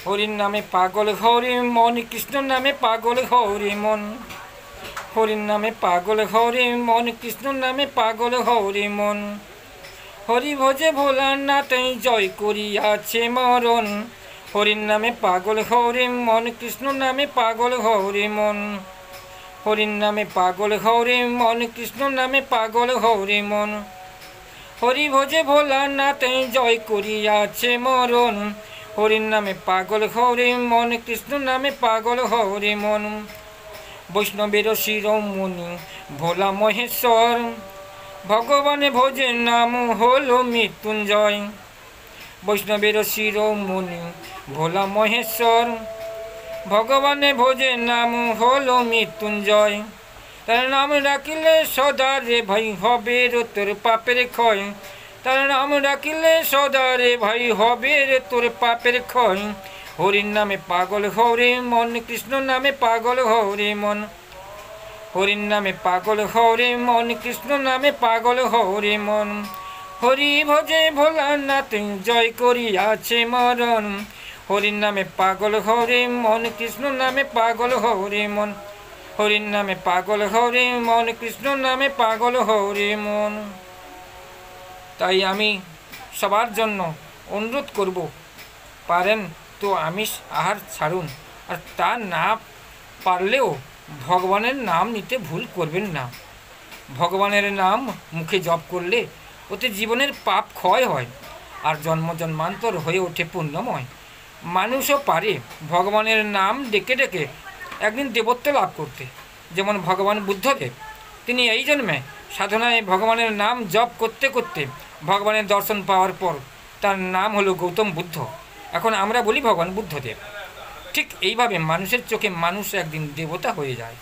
হরির নামে পাগল হরি মন, কৃষ্ণ নামে পাগল হরি মন। হরির নামে পাগল হরি মন, কৃষ্ণ নামে পাগল হরি মন। হরি ভজে ভোলানাথ জয় করিয়াছে মরণ। হরির নামে পাগল হরি মন, কৃষ্ণ নামে পাগল হরি মন। হরির নামে পাগল হরি মন, কৃষ্ণ নামে পাগল হরি মন। হরি ভজে ভোলানাথ জয় করিয়াছে মরণ। হরির নামে পাগল হরি মন, কৃষ্ণ নামে পাগল হরি মন। বৈষ্ণবের শিরোমণি ভোলা মহেশ্বর, ভগবানে ভোজে নাম হলো মৃত্যুঞ্জয়। বৈষ্ণবের শিরোমণি ভোলা মহেশ্বর, ভগবানে ভোজে নাম হলো মৃত্যুঞ্জয়। তার নাম রাখিলে সদা রে ভাই হবে রে তোর পাপের ক্ষয়। তার নাম রাখিলে সদা রে ভাই হবে রে তোর পাপের ক্ষয়। হরির নামে পাগল হরি মন, কৃষ্ণ নামে পাগল হরি মন। হরির নামে পাগল হরি মন, কৃষ্ণ নামে পাগল হরি মন। হরি ভজে ভোলানাথ জয় করিয়াছে মরণ। হরির নামে পাগল হরি মন, কৃষ্ণ নামে পাগল হরি মন। হরির নামে পাগল হরি মন, কৃষ্ণ নামে পাগল হরি মন। তাই আমি সবার জন্য অনুরোধ করব, পারেন তো আমিষ আহার ছাড়ুন, আর তা না পারলেও ভগবানের নাম নিতে ভুল করবেন না। ভগবানের নাম মুখে জপ করলে ওতে জীবনের পাপ ক্ষয় হয়, আর জন্ম জন্মান্তর হয়ে ওঠে পুণ্যময়। মানুষও পারে ভগবানের নাম ডেকে ডেকে একদিন দেবত্ব লাভ করতে। যেমন ভগবান বুদ্ধদেব, তিনি এই জন্মে সাধনায় ভগবানের নাম জপ করতে করতে ভগবানের দর্শন পাওয়ার পর তার নাম হলো গৌতম বুদ্ধ। এখন আমরা বলি ভগবান বুদ্ধদেব। ঠিক এইভাবে মানুষের চোখে মানুষ একদিন দেবতা হয়ে যায়।